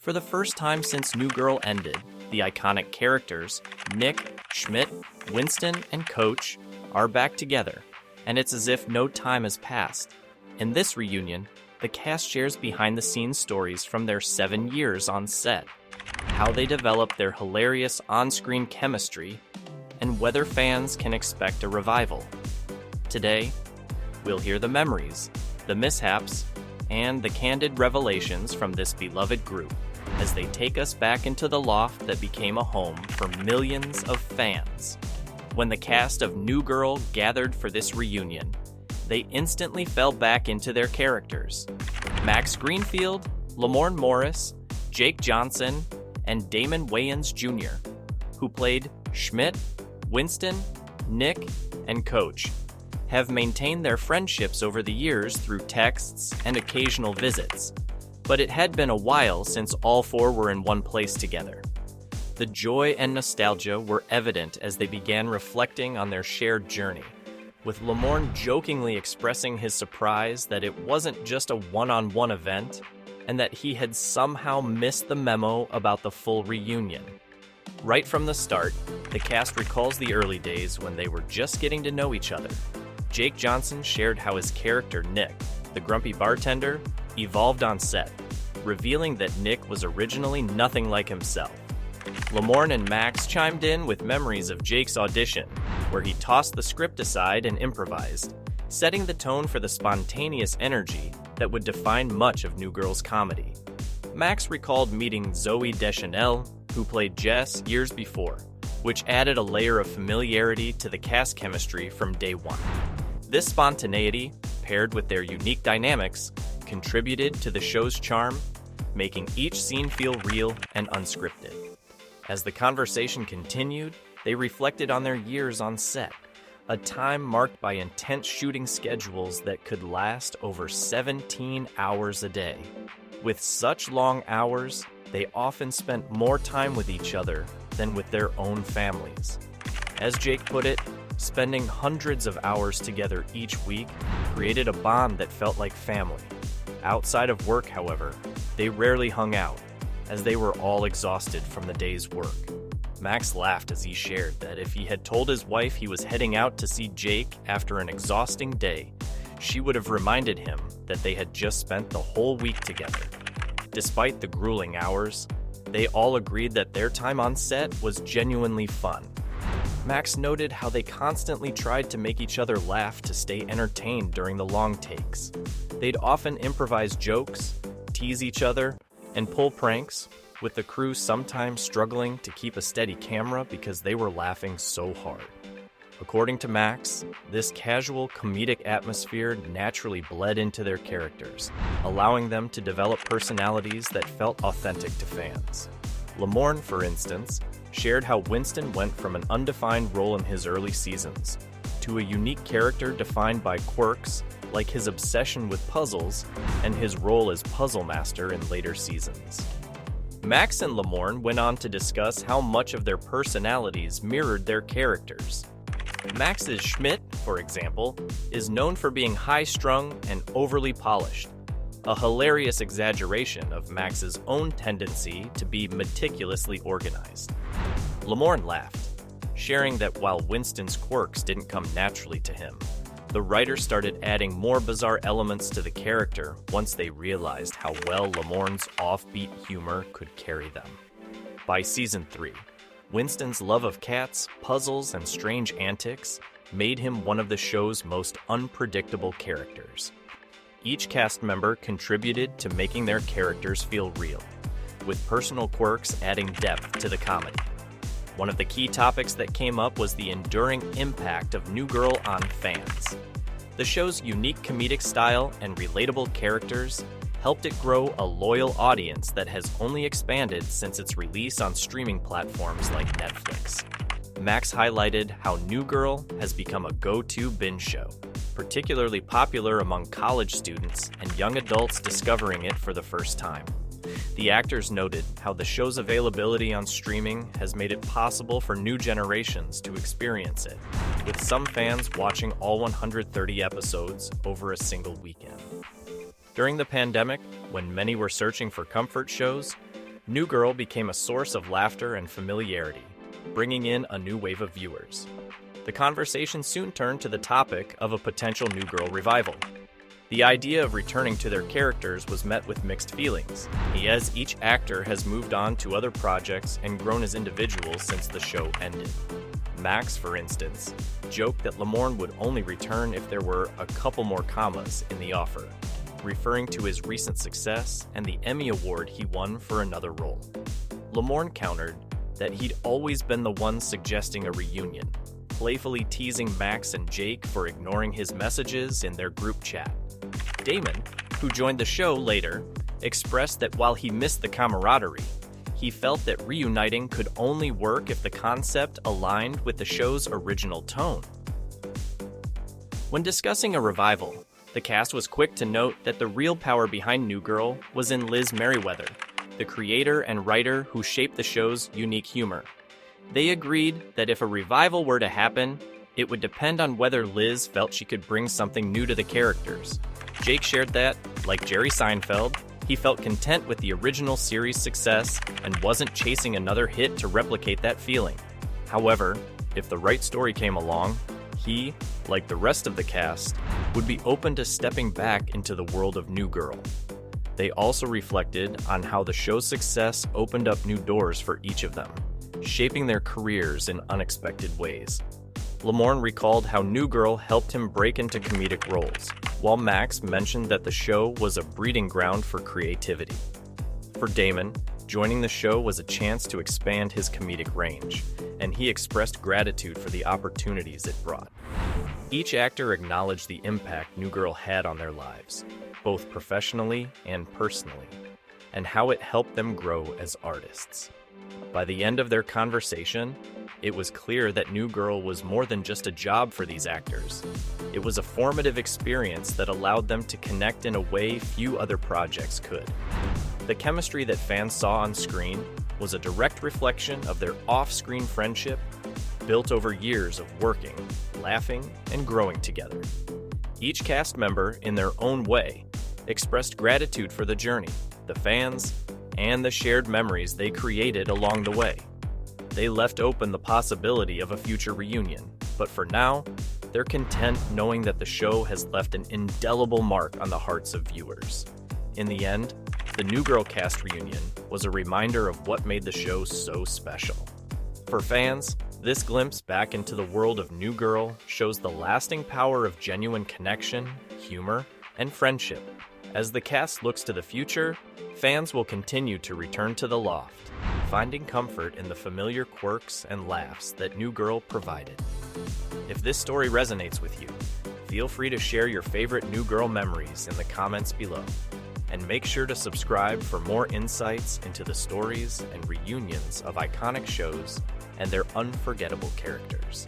For the first time since New Girl ended, the iconic characters, Nick, Schmidt, Winston, and Coach, are back together, and it's as if no time has passed. In this reunion, the cast shares behind-the-scenes stories from their 7 years on set, how they developed their hilarious on-screen chemistry, and whether fans can expect a revival. Today, we'll hear the memories, the mishaps, and the candid revelations from this beloved group as they take us back into the loft that became a home for millions of fans. When the cast of New Girl gathered for this reunion, they instantly fell back into their characters. Max Greenfield, Lamorne Morris, Jake Johnson, and Damon Wayans Jr., who played Schmidt, Winston, Nick, and Coach, have maintained their friendships over the years through texts and occasional visits, but it had been a while since all four were in one place together. The joy and nostalgia were evident as they began reflecting on their shared journey, with Lamorne jokingly expressing his surprise that it wasn't just a one-on-one event, and that he had somehow missed the memo about the full reunion. Right from the start, the cast recalls the early days when they were just getting to know each other. Jake Johnson shared how his character Nick, the grumpy bartender, evolved on set, revealing that Nick was originally nothing like himself. Lamorne and Max chimed in with memories of Jake's audition, where he tossed the script aside and improvised, setting the tone for the spontaneous energy that would define much of New Girl's comedy. Max recalled meeting Zooey Deschanel, who played Jess years before, which added a layer of familiarity to the cast chemistry from day one. This spontaneity, paired with their unique dynamics, contributed to the show's charm, making each scene feel real and unscripted. As the conversation continued, they reflected on their years on set, a time marked by intense shooting schedules that could last over 17 hours a day. With such long hours, they often spent more time with each other than with their own families. As Jake put it, spending hundreds of hours together each week created a bond that felt like family. Outside of work, however, they rarely hung out, as they were all exhausted from the day's work. Max laughed as he shared that if he had told his wife he was heading out to see Jake after an exhausting day, she would have reminded him that they had just spent the whole week together. Despite the grueling hours, they all agreed that their time on set was genuinely fun. Max noted how they constantly tried to make each other laugh to stay entertained during the long takes. They'd often improvise jokes, tease each other, and pull pranks, with the crew sometimes struggling to keep a steady camera because they were laughing so hard. According to Max, this casual comedic atmosphere naturally bled into their characters, allowing them to develop personalities that felt authentic to fans. Lamorne, for instance, shared how Winston went from an undefined role in his early seasons to a unique character defined by quirks like his obsession with puzzles and his role as puzzle master in later seasons. Max and Lamorne went on to discuss how much of their personalities mirrored their characters. Max's Schmidt, for example, is known for being high-strung and overly polished, a hilarious exaggeration of Max's own tendency to be meticulously organized. Lamorne laughed, sharing that while Winston's quirks didn't come naturally to him, the writer started adding more bizarre elements to the character once they realized how well Lamorne's offbeat humor could carry them. By season 3, Winston's love of cats, puzzles, and strange antics made him one of the show's most unpredictable characters. Each cast member contributed to making their characters feel real, with personal quirks adding depth to the comedy. One of the key topics that came up was the enduring impact of New Girl on fans. The show's unique comedic style and relatable characters helped it grow a loyal audience that has only expanded since its release on streaming platforms like Netflix. Max highlighted how New Girl has become a go-to binge show, particularly popular among college students and young adults discovering it for the first time. The actors noted how the show's availability on streaming has made it possible for new generations to experience it, with some fans watching all 130 episodes over a single weekend. During the pandemic, when many were searching for comfort shows, New Girl became a source of laughter and familiarity, bringing in a new wave of viewers. The conversation soon turned to the topic of a potential New Girl revival. The idea of returning to their characters was met with mixed feelings, as each actor has moved on to other projects and grown as individuals since the show ended. Max, for instance, joked that Lamorne would only return if there were a couple more commas in the offer, referring to his recent success and the Emmy Award he won for another role. Lamorne countered that he'd always been the one suggesting a reunion, playfully teasing Max and Jake for ignoring his messages in their group chat. Damon, who joined the show later, expressed that while he missed the camaraderie, he felt that reuniting could only work if the concept aligned with the show's original tone. When discussing a revival, the cast was quick to note that the real power behind New Girl was in Liz Meriwether, the creator and writer who shaped the show's unique humor. They agreed that if a revival were to happen, it would depend on whether Liz felt she could bring something new to the characters. Jake shared that, like Jerry Seinfeld, he felt content with the original series' success and wasn't chasing another hit to replicate that feeling. However, if the right story came along, he, like the rest of the cast, would be open to stepping back into the world of New Girl. They also reflected on how the show's success opened up new doors for each of them, shaping their careers in unexpected ways. Lamorne recalled how New Girl helped him break into comedic roles, while Max mentioned that the show was a breeding ground for creativity. For Damon, joining the show was a chance to expand his comedic range, and he expressed gratitude for the opportunities it brought. Each actor acknowledged the impact New Girl had on their lives, both professionally and personally, and how it helped them grow as artists. By the end of their conversation, it was clear that New Girl was more than just a job for these actors. It was a formative experience that allowed them to connect in a way few other projects could. The chemistry that fans saw on screen was a direct reflection of their off-screen friendship, built over years of working, laughing, and growing together. Each cast member, in their own way, expressed gratitude for the journey, the fans, and the shared memories they created along the way. They left open the possibility of a future reunion, but for now, they're content knowing that the show has left an indelible mark on the hearts of viewers. In the end, the New Girl cast reunion was a reminder of what made the show so special. For fans, this glimpse back into the world of New Girl shows the lasting power of genuine connection, humor, and friendship. As the cast looks to the future, fans will continue to return to the loft, finding comfort in the familiar quirks and laughs that New Girl provided. If this story resonates with you, feel free to share your favorite New Girl memories in the comments below. And make sure to subscribe for more insights into the stories and reunions of iconic shows and their unforgettable characters.